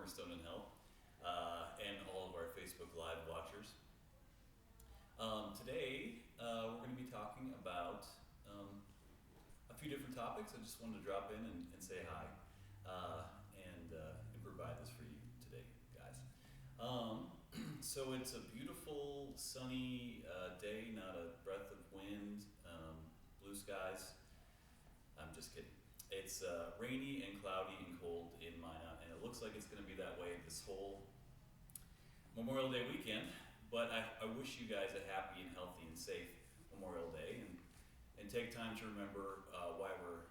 Cornerstone and Health, and all of our Facebook Live watchers. Today, we're going to be talking about a few different topics. I just wanted to drop in and say hi and provide this for you today, guys. So it's a beautiful, sunny day, not a breath of wind, blue skies. I'm just kidding. It's rainy and cloudy and cold in Minot, and it looks like it's going to be that way this whole Memorial Day weekend. But I wish you guys a happy and healthy and safe Memorial Day, and take time to remember why we're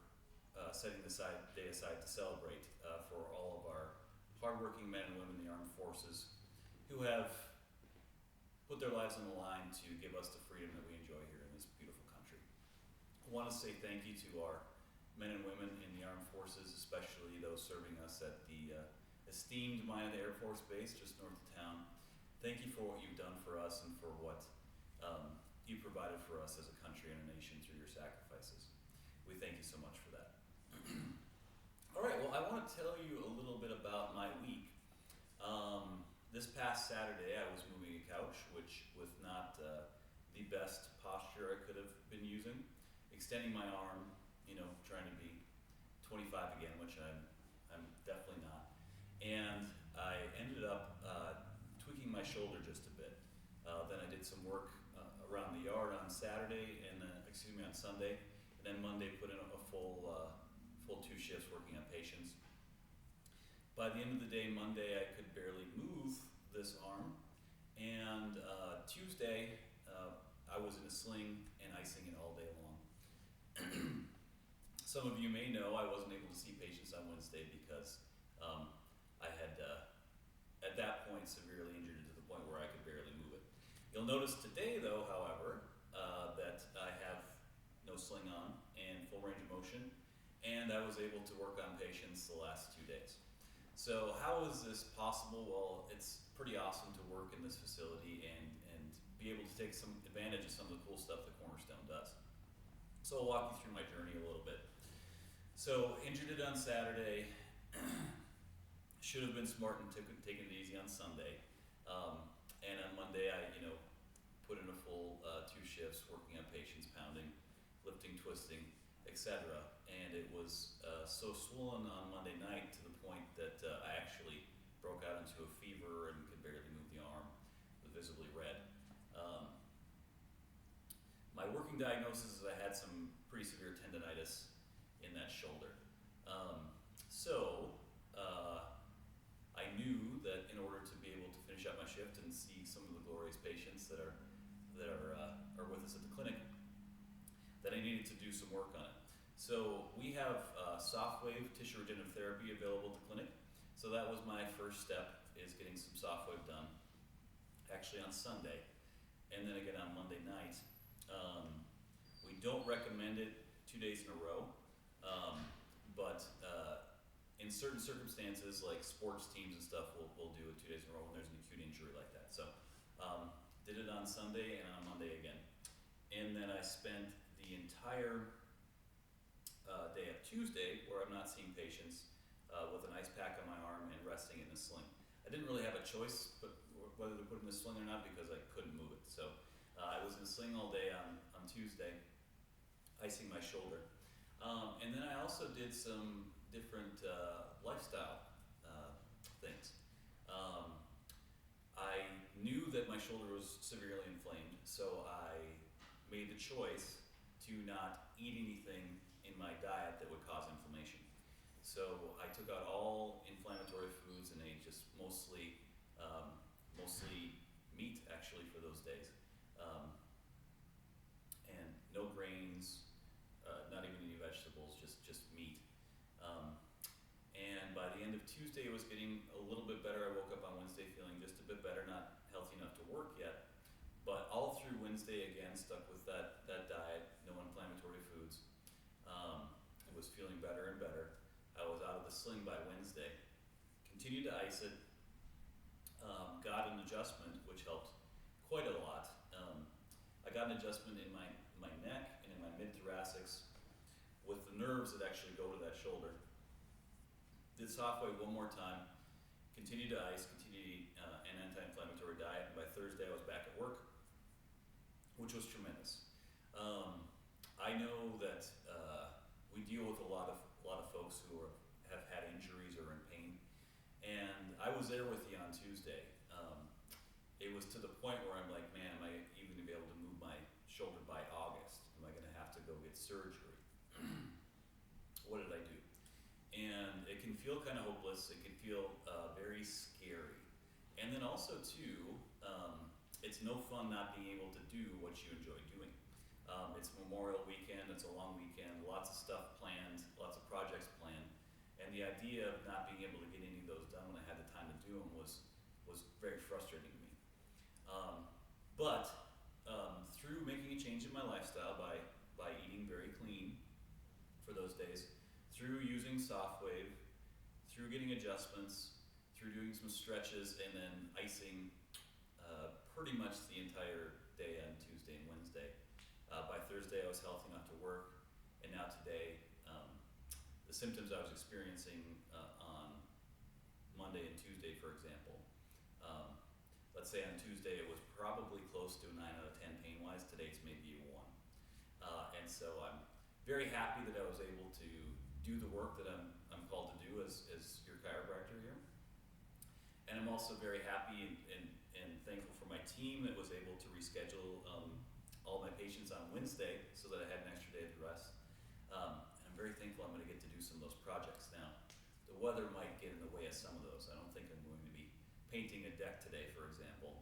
setting this day aside to celebrate for all of our hardworking men and women in the armed forces who have put their lives on the line to give us the freedom that we enjoy here in this beautiful country. I want to say thank you to our men and women in the armed forces, especially those serving us at the esteemed Minot Air Force Base just north of town. Thank you for what you've done for us and for what you provided for us as a country and a nation through your sacrifices. We thank you so much for that. All right, well, I want to tell you a little bit about my week. This past Saturday, I was moving a couch, which was not the best posture I could have been using. Extending my arm, trying to be 25 again, which I'm definitely not. And I ended up tweaking my shoulder just a bit. Then I did some work around the yard on Saturday, on Sunday, and then Monday put in a full 2 shifts working on patients. By the end of the day, Monday, I could barely move this arm, and Tuesday, I was in a sling and icing it all day long. Some of you may know I wasn't able to see patients on Wednesday because I had, at that point, severely injured it to the point where I could barely move it. You'll notice today, though, however, that I have no sling on and full range of motion, and I was able to work on patients the last 2 days. So how is this possible? Well, it's pretty awesome to work in this facility and be able to take some advantage of some of the cool stuff that Cornerstone does. So I'll walk you through my journey a little bit. So injured it on Saturday, should have been smart and taken it easy on Sunday. And on Monday, I put in a full 2 shifts working on patients, pounding, lifting, twisting, etc. And it was so swollen on Monday night to the point that I actually broke out into a fever and could barely move the arm. It was visibly red. My working diagnosis is I had some pretty severe tendonitis in that shoulder. I knew that in order to be able to finish out my shift and see some of the glorious patients that are with us at the clinic, that I needed to do some work on it. So we have soft wave tissue regenerative therapy available at the clinic. So that was my first step, is getting some soft wave done, actually on Sunday, and then again on Monday night. We don't recommend it 2 days in a row, but in certain circumstances, like sports teams and stuff, we'll do it 2 days in a row when there's an acute injury like that. So did it on Sunday and on Monday again. And then I spent the entire day of Tuesday, where I'm not seeing patients, with an ice pack on my arm and resting in a sling. I didn't really have a choice but whether to put it in a sling or not because I couldn't move it. So I was in a sling all day on Tuesday, icing my shoulder. And then I also did some different lifestyle things. I knew that my shoulder was severely inflamed, so I made the choice to not eat anything in my diet that would cause inflammation. So I took out all inflammatory foods and ate just mostly meat actually for those days. And no grains, not even any vegetables, just meat. And by the end of Tuesday, it was getting a little bit better. I woke up on Wednesday feeling just a bit better, not healthy enough to work yet. But all through Wednesday, again, stuck with that diet, no inflammatory foods. I was feeling better and better. I was out of the sling by Wednesday. Continued to ice it. Got an adjustment, which helped quite a lot. I got an adjustment in my neck and in my mid-thoracics with the nerves that actually go to that shoulder. Did soft wave one more time, continue to ice, continue to eat an anti-inflammatory diet, and by Thursday I was back at work, which was tremendous. I know that we deal with a lot of folks who have had injuries or in pain, and I was there with you on Tuesday. It was to the point where I'm like, man, am I even gonna be able to move my shoulder by August? Am I gonna have to go get surgery? What did I do? And it can feel kind of hopeless. It can feel very scary. And then also too, it's no fun not being able to do what you enjoy doing. It's Memorial Weekend, it's a long weekend, lots of stuff planned, lots of projects planned. And the idea of not being able to get any of those done when I had the time to do them was very frustrating to me. But through making a change in my lifestyle by eating very clean for those days, through using SoftWave, through getting adjustments, through doing some stretches, and then icing pretty much the entire day on Tuesday and Wednesday. By Thursday, I was healthy enough to work, and now today, the symptoms I was experiencing on Monday and Tuesday, for example, let's say on Tuesday it was probably close to a 9 out of 10 pain-wise. Today it's maybe a 1. And so I'm very happy that I was able to do the work that I'm called to do as your chiropractor here. And I'm also very happy and thankful for my team that was able to reschedule all my patients on Wednesday so that I had an extra day to rest. And I'm very thankful I'm going to get to do some of those projects now. The weather might get in the way of some of those. I don't think I'm going to be painting a deck today, for example,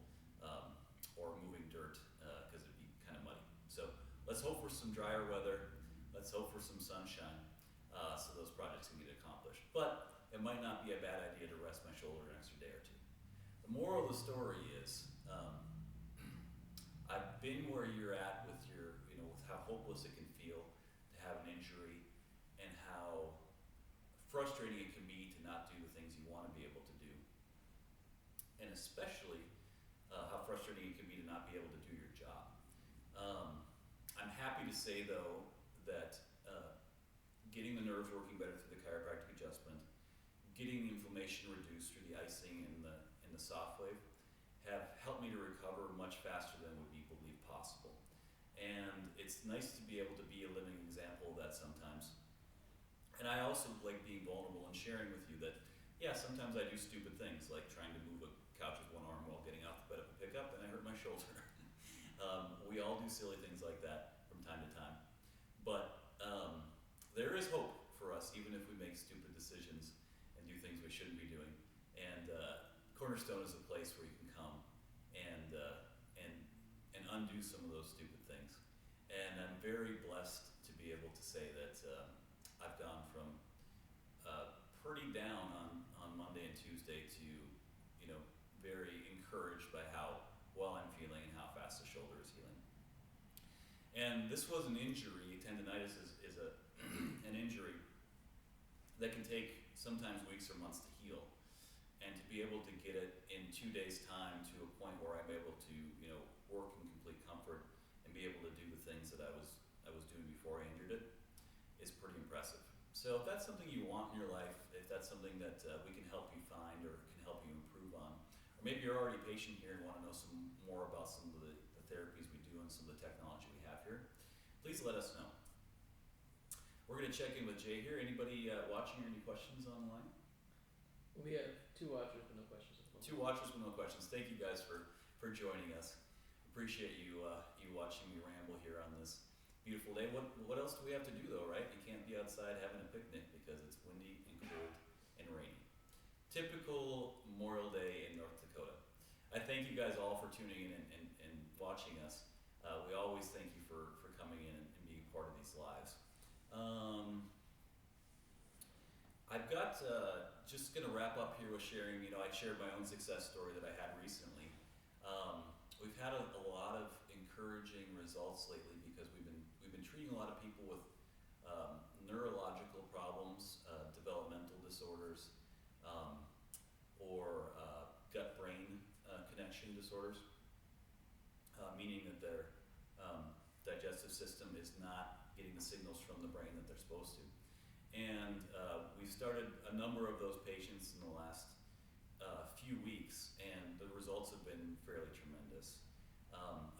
or moving dirt because it'd be kind of muddy. So let's hope for some drier weather. Let's hope for some sunshine so those projects can get accomplished. But it might not be a bad idea to rest my shoulder an extra day or two. The moral of the story is I've been where you're at with with how hopeless it can feel to have an injury and how frustrating it can be to not do the things you want to be able to do. And especially how frustrating it can be to not be able to do your job. I'm happy to say though that getting the nerves working better through the chiropractic adjustment, getting the inflammation reduced through the icing and the SoftWave have helped me to recover much faster than would be believed possible. And it's nice to be able to be a living example of that sometimes. And I also like being vulnerable and sharing with you that, yeah, sometimes I do stupid things like trying to move a couch with one arm while getting off the bed of a pickup and I hurt my shoulder. We all do silly things like that from time to time. But there is hope for us, even if we make stupid decisions and do things we shouldn't be doing. And CornerStone is a place where you can come and undo some of those stupid things. And I'm very blessed to be able to say that I've gone from pretty down on Monday and Tuesday to very encouraged by how well I'm feeling and how fast the shoulder is healing. And this was an injury. Tendonitis is an injury that can take sometimes weeks or months to heal. And to be able to get it in 2 days' time to a point where I'm able to work in complete comfort and be able to do the things that I was doing before I injured it is pretty impressive. So if that's something you want in your life, if that's something that we can help you find or can help you improve on, or maybe you're already a patient here and want to know some more about some of the therapies we do and some of the technology we have here, please let us know. We're going to check in with Jay here. Anybody watching or any questions online? We have 2 watchers but no questions. 2 watchers but no questions. Thank you guys for joining us. Appreciate you watching me ramble here on this beautiful day. What else do we have to do though, right? You can't be outside having a picnic because it's windy and cold and rainy. Typical Memorial Day in North Dakota. I thank you guys all for tuning in and watching us. We always thank you for coming in and being part of these lives. I've got just going to wrap up here with sharing. I shared my own success story that I had recently. We've had a lot of encouraging results lately because we've been treating a lot of people with neurological problems, developmental disorders, or gut-brain connection disorders, meaning that their digestive system is not getting the signals from the brain that they're supposed to. And we've started a number of those patients in the last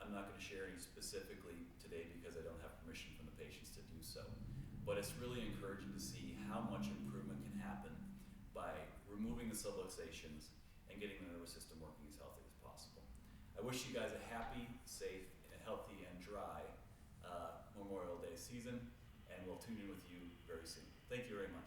I'm not going to share any specifically today because I don't have permission from the patients to do so. But it's really encouraging to see how much improvement can happen by removing the subluxations and getting the nervous system working as healthy as possible. I wish you guys a happy, safe, and healthy, and dry Memorial Day season, and we'll tune in with you very soon. Thank you very much.